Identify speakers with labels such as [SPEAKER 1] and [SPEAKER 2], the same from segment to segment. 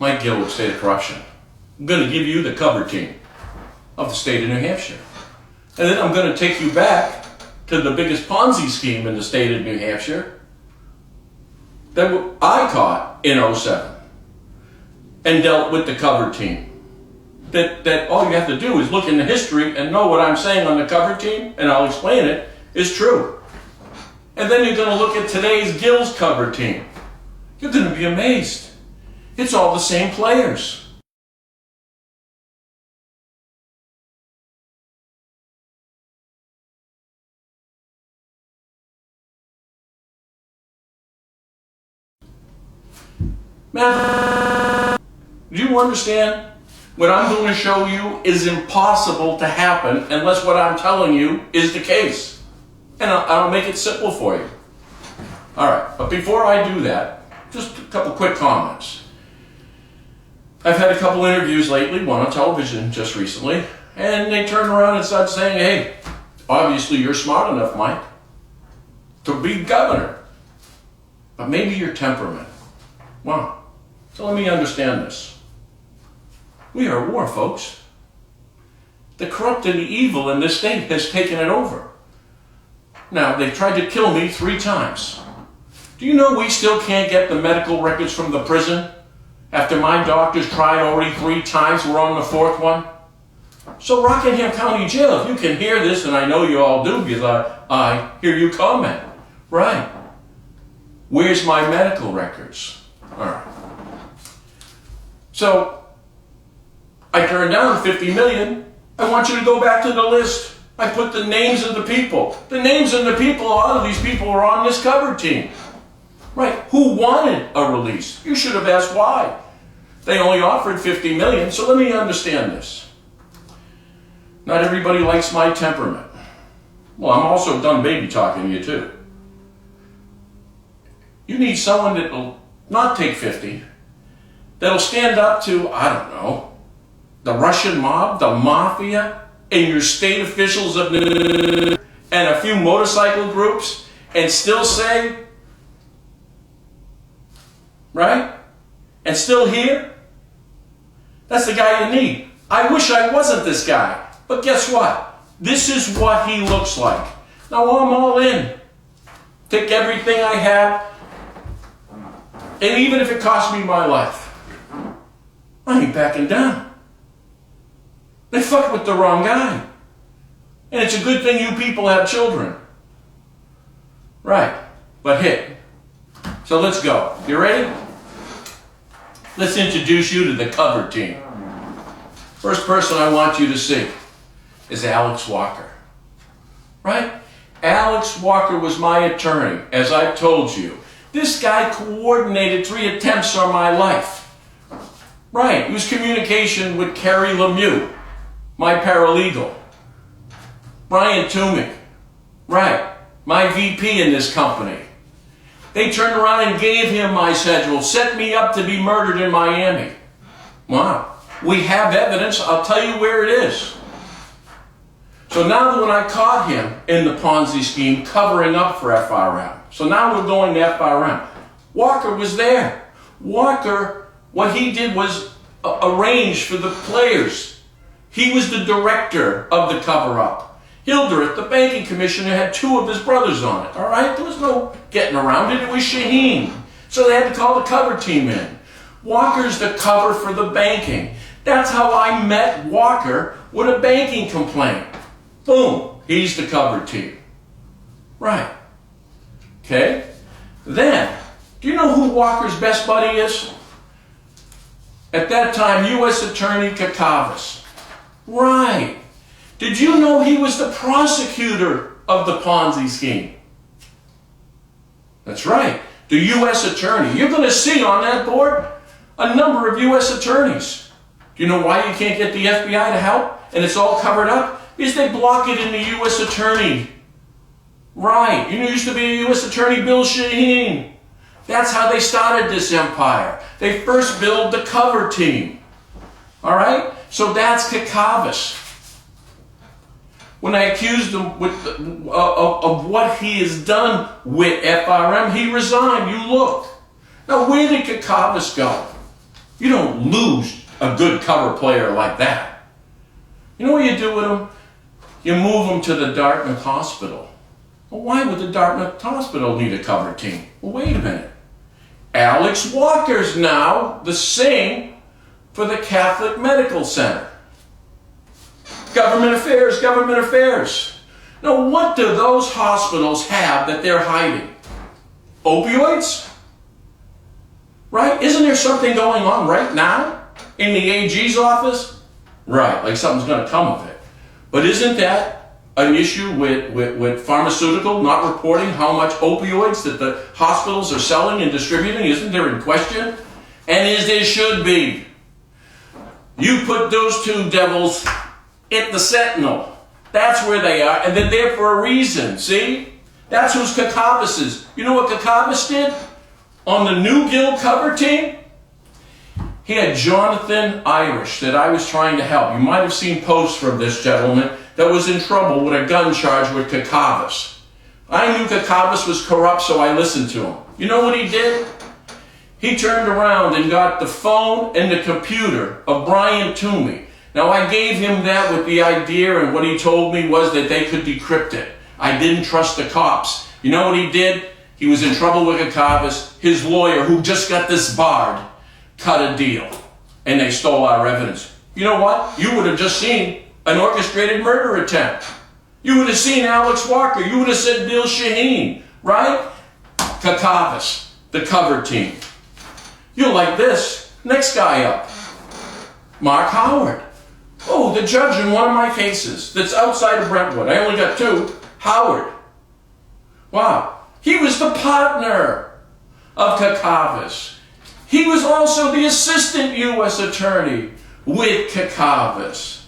[SPEAKER 1] Mike Gill with State of Corruption. I'm going to give you the cover team of the state of New Hampshire. And then I'm going to take you back to the biggest Ponzi scheme in the state of New Hampshire that I caught in '07 and dealt with the cover team. That all you have to do is look in the history and know what I'm saying on the cover team, and I'll explain it, is true. And then you're going to look at today's Gill's cover team. You're going to be amazed. It's all the same players. Now, do you understand? What I'm going to show you is impossible to happen unless what I'm telling you is the case. And I'll make it simple for you. All right, but before I do that, just a couple quick comments. I've had a couple interviews lately, one on television just recently, and they turn around and start saying, hey, obviously you're smart enough, Mike, to be governor, but maybe your temperament. Wow. So let me understand this. We are at war, folks. The corrupt and the evil in this state has taken it over. Now, they've tried to kill me 3 times. Do you know we still can't get the medical records from the prison? After my doctors tried already 3 times, we're on the 4th one. So Rockingham County Jail, if you can hear this, and I know you all do because I hear you comment. Right. Where's my medical records? All right. So, I turned down $50 million. I want you to go back to the list. I put the names of the people. The names of the people, a lot of these people are on this cover team. Right, who wanted a release? You should have asked why. They only offered $50 million, so let me understand this. Not everybody likes my temperament. Well, I'm also done baby talking to you too. You need someone that will not take 50, that'll stand up to, I don't know, the Russian mob, the mafia, and your state officials of and a few motorcycle groups, and still say, right? And still here? That's the guy you need. I wish I wasn't this guy. But guess what? This is what he looks like. Now I'm all in. Take everything I have, and even if it costs me my life, I ain't backing down. They fucked with the wrong guy. And it's a good thing you people have children. Right. But hit. So let's go. You ready? Let's introduce you to the cover team. First person I want you to see is Alex Walker. Right? Alex Walker was my attorney, as I've told you. This guy coordinated 3 attempts on my life. Right. It was communication with Carrie Lemieux, my paralegal. Brian Toomey. Right. My VP in this company. They turned around and gave him my schedule, set me up to be murdered in Miami. Wow. We have evidence. I'll tell you where it is. So now when I caught him in the Ponzi scheme covering up for FRM. So now we're going to FRM. Walker was there. Walker, what he did was arrange for the players. He was the director of the cover-up. Hildreth, the banking commissioner, had 2 of his brothers on it. All right? There was no getting around it. It was Shaheen. So they had to call the cover team in. Walker's the cover for the banking. That's how I met Walker with a banking complaint. Boom. He's the cover team. Right. Okay? Then, do you know who Walker's best buddy is? At that time, U.S. Attorney Catawbas. Right. Did you know he was the prosecutor of the Ponzi scheme? That's right. The U.S. Attorney. You're going to see on that board a number of U.S. attorneys. Do you know why you can't get the FBI to help and it's all covered up? Because they block it in the U.S. Attorney. Right. You know, used to be a U.S. Attorney, Bill Shaheen. That's how they started this empire. They first built the cover team. All right? So that's Catawbas. When I accused him of what he has done with FRM, he resigned. You look. Now, where did Catawbas go? You don't lose a good cover player like that. You know what you do with him? You move him to the Dartmouth Hospital. Well, why would the Dartmouth Hospital need a cover team? Well, wait a minute. Alex Walker's now the same for the Catholic Medical Center. Government affairs, government affairs. Now, what do those hospitals have that they're hiding? Opioids? Right? Isn't there something going on right now in the AG's office? Right, like something's going to come of it. But isn't that an issue with pharmaceutical not reporting how much opioids that the hospitals are selling and distributing? Isn't there in question? And as there should be. You put those two devils at the Sentinel. That's where they are, and they're there for a reason, see? That's who's Catawbas is. You know what Catawbas did? On the New Guild cover team, he had Jonathan Irish that I was trying to help. You might have seen posts from this gentleman that was in trouble with a gun charge with Catawbas. I knew Catawbas was corrupt, so I listened to him. You know what he did? He turned around and got the phone and the computer of Brian Toomey. Now, I gave him that with the idea, and what he told me was that they could decrypt it. I didn't trust the cops. You know what he did? He was in trouble with Catawbas. His lawyer, who just got disbarred, cut a deal, and they stole our evidence. You know what? You would have just seen an orchestrated murder attempt. You would have seen Alex Walker. You would have said Bill Shaheen, right? Catawbas, the cover team. You'll like this. Next guy up. Mark Howard. Oh, the judge in one of my cases that's outside of Brentwood. I only got two. Howard. Wow. He was the partner of Catawbas. He was also the assistant U.S. attorney with Catawbas.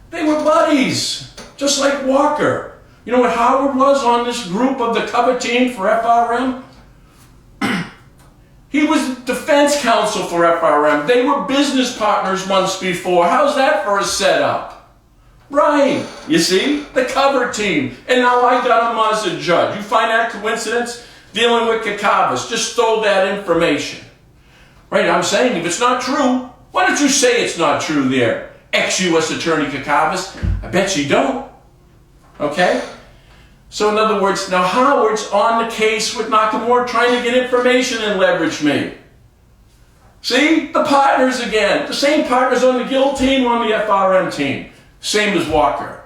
[SPEAKER 1] They were buddies, just like Walker. You know what Howard was on this group of the cover team for FRM? He was defense counsel for FRM. They were business partners once before. How's that for a setup? Right. You see? The cover team. And now I got him as a judge. You find that coincidence? Dealing with Catawbas. Just stole that information. Right? I'm saying if it's not true, why don't you say it's not true there? Ex-U.S. Attorney Catawbas. I bet you don't. Okay? So in other words, now Howard's on the case with Nakamura trying to get information and leverage me. See? The partners again. The same partners on the Guild team, on the FRM team. Same as Walker.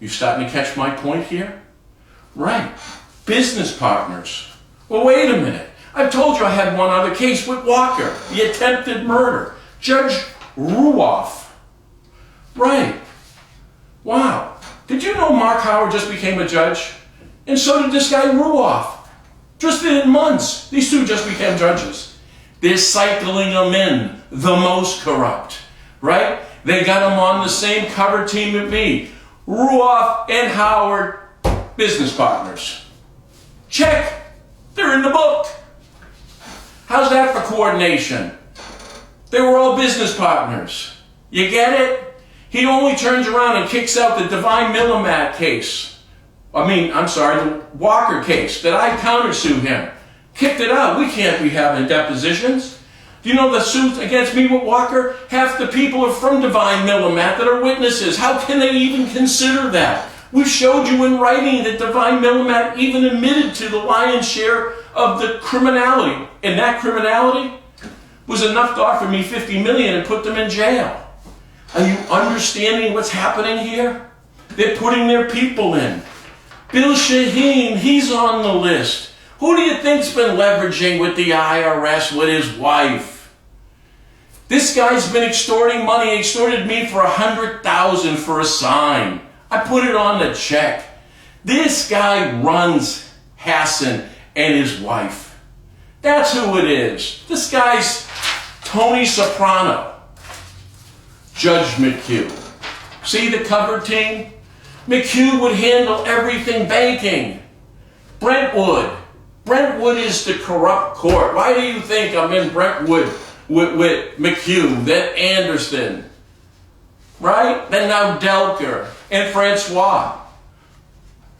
[SPEAKER 1] You starting to catch my point here? Right. Business partners. Well, wait a minute. I've told you I had one other case with Walker. The attempted murder. Judge Ruoff. Right. Wow. Did you know Mark Howard just became a judge? And so did this guy Ruoff. Just in months, these two just became judges. They're cycling them in, the most corrupt, right? They got them on the same cover team with me. Ruoff and Howard, business partners. Check, they're in the book. How's that for coordination? They were all business partners. You get it? He only turns around and kicks out the Divine Millimat case. The Walker case that I countersued him. Kicked it out. We can't be having depositions. Do you know the suit against me with Walker? Half the people are from Divine Millimat that are witnesses. How can they even consider that? We showed you in writing that Divine Millimat even admitted to the lion's share of the criminality. And that criminality was enough to offer me $50 million and put them in jail. Are you understanding what's happening here? They're putting their people in. Bill Shaheen, he's on the list. Who do you think's been leveraging with the IRS with his wife? This guy's been extorting money. He extorted me for $100,000 for a sign. I put it on the check. This guy runs Hassan and his wife. That's who it is. This guy's Tony Soprano. Judge McHugh. See the cover team? McHugh would handle everything banking. Brentwood. Brentwood is the corrupt court. Why do you think I'm in Brentwood with McHugh, then Anderson, right? Then now Delker and Francois.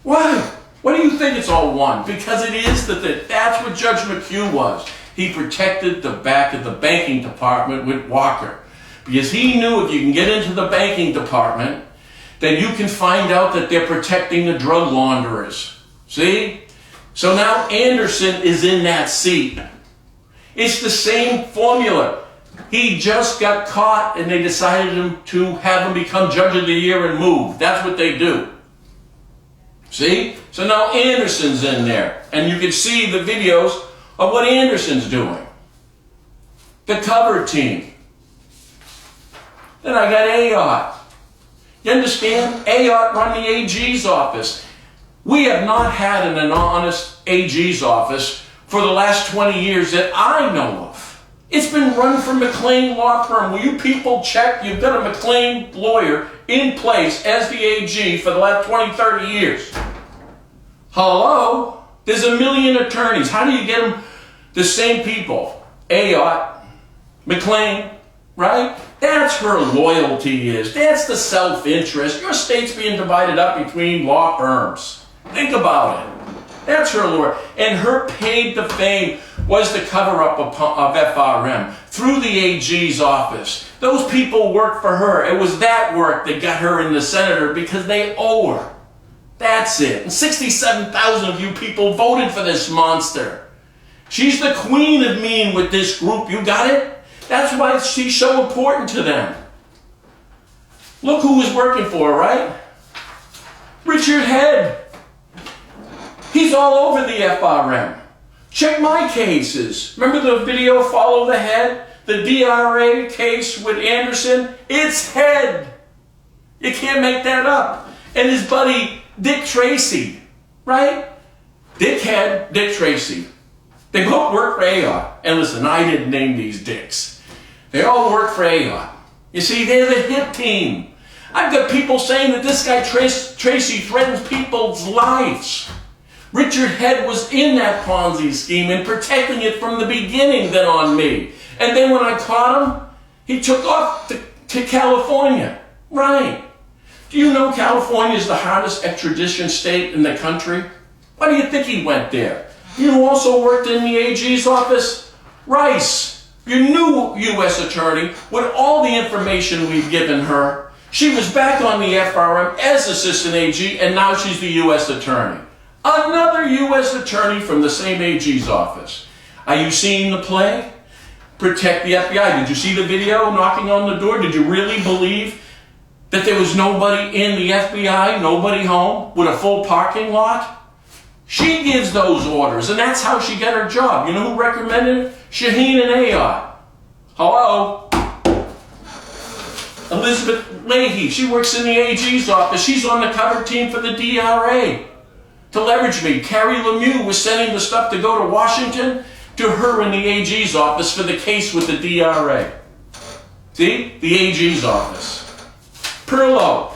[SPEAKER 1] Why? What do you think it's all one? Because it is that's what Judge McHugh was. he protected the back of the banking department with Walker. Because he knew if you can get into the banking department, then you can find out that they're protecting the drug launderers. See? So now Anderson is in that seat. It's the same formula. He just got caught and they decided to have him become Judge of the Year and move. That's what they do. See? So now Anderson's in there. And you can see the videos of what Anderson's doing. The cover team. Then I got Ayotte. You understand? Ayotte run the AG's office. We have not had an honest AG's office for the last 20 years that I know of. It's been run from McLean Law Firm. Will you people check? You've got a McLean lawyer in place as the AG for the last 20, 30 years. Hello? There's a million attorneys. How do you get them the same people? Ayotte, McLean, right? That's her loyalty is. That's the self-interest. Your state's being divided up between law firms. Think about it. That's her lure. And her paid to fame was the cover-up of FRM through the AG's office. Those people worked for her. It was that work that got her in the senator because they owe her. That's it. And 67,000 of you people voted for this monster. She's the queen of mean with this group. You got it? That's why she's so important to them. Look who was working for her, right? Richard Head. He's all over the FRM. Check my cases. Remember the video, Follow the Head? The DRA case with Anderson? It's Head. You can't make that up. And his buddy, Dick Tracy, right? Dick Head, Dick Tracy. They both work for Ayotte. And listen, I didn't name these dicks. They all work for Ayotte. You see, they're the hit team. I've got people saying that this guy Tracy threatens people's lives. Richard Head was in that Ponzi scheme and protecting it from the beginning then on me. And then when I caught him, he took off to California. Right. Do you know California is the hardest extradition state in the country? Why do you think he went there? You know who also worked in the AG's office? Rice, your new U.S. attorney, with all the information we've given her. She was back on the FRM as assistant AG, and now she's the U.S. attorney. Another U.S. attorney from the same AG's office. Are you seeing the play? Protect the FBI. Did you see the video knocking on the door? Did you really believe that there was nobody in the FBI, nobody home, with a full parking lot? She gives those orders, and that's how she got her job. You know who recommended it? Shaheen and Ayotte. Hello? Elizabeth Leahy. She works in the AG's office. She's on the cover team for the DRA. To leverage me, Carrie Lemieux was sending the stuff to go to Washington to her in the AG's office for the case with the DRA. See? The AG's office. Pirlo,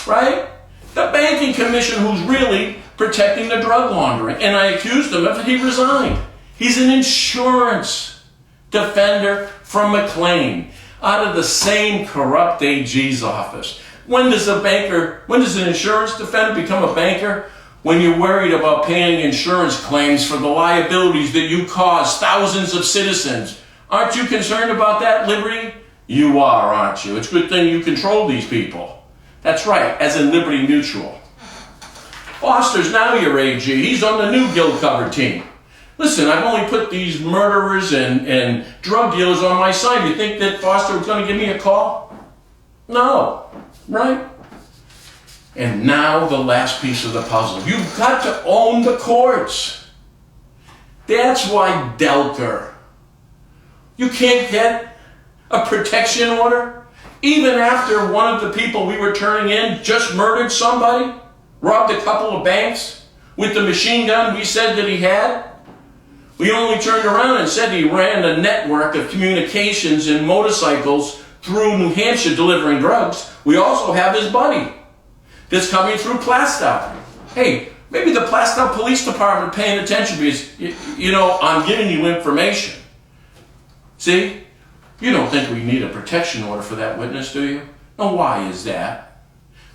[SPEAKER 1] right? The banking commission who's really protecting the drug laundering. And I accused him of it. He resigned. He's an insurance defender from McLean out of the same corrupt AG's office. When does an insurance defender become a banker? When you're worried about paying insurance claims for the liabilities that you cause thousands of citizens. Aren't you concerned about that, Liberty? You are, aren't you? It's a good thing you control these people. That's right, as in Liberty Mutual. Auster's now your AG. He's on the new Guild cover team. Listen, I've only put these murderers and drug dealers on my side. You think that Auster was going to give me a call? No, right? And now the last piece of the puzzle. You've got to own the courts. That's why Delker. You can't get a protection order even after one of the people we were turning in just murdered somebody, robbed a couple of banks with the machine gun we said that he had. We only turned around and said he ran a network of communications and motorcycles through New Hampshire delivering drugs. We also have his buddy that's coming through Plastow. Hey, maybe the Plastow Police Department paying attention because, you know, I'm giving you information. See? You don't think we need a protection order for that witness, do you? Now, why is that?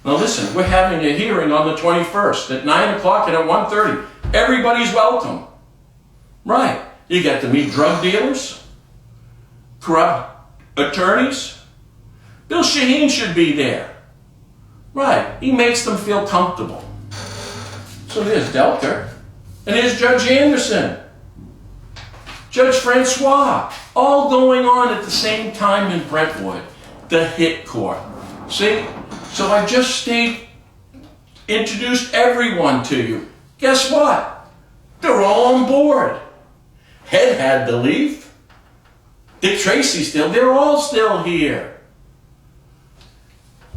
[SPEAKER 1] Now, listen, we're having a hearing on the 21st at 9 o'clock and at 1:30. Everybody's welcome. Right. You get to meet drug dealers, corrupt attorneys. Bill Shaheen should be there. Right, he makes them feel comfortable. So there's Delker, and there's Judge Anderson, Judge Francois, all going on at the same time in Brentwood, the hit court. See? So I just introduced everyone to you. Guess what? They're all on board. Head had to leave. Dick Tracy still, they're all still here.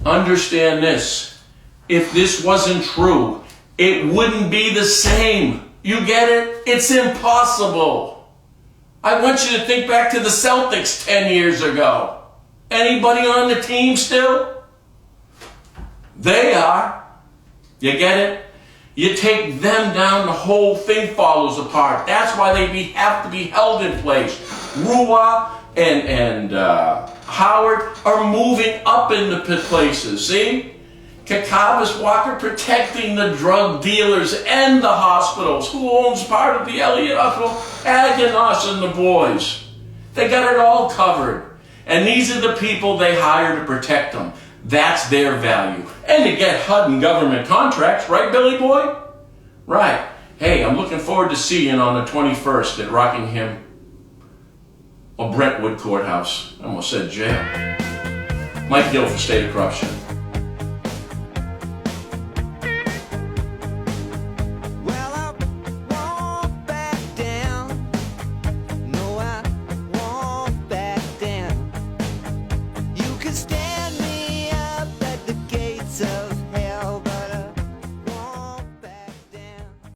[SPEAKER 1] Understand this. If this wasn't true, it wouldn't be the same. You get it? It's impossible. I want you to think back to the Celtics 10 years ago. Anybody on the team still? They are. You get it? You take them down, the whole thing falls apart. That's why they have to be held in place. Rua and Howard are moving up into places, see? Catawbas Walker protecting the drug dealers and the hospitals. Who owns part of the Elliott Hospital? Aganos and the boys. They got it all covered. And these are the people they hire to protect them. That's their value. And to get HUD and government contracts, right, Billy Boy? Right. Hey, I'm looking forward to seeing you on the 21st at Rockingham or Brentwood Courthouse. I almost said jail. Mike Gill for State of Corruption.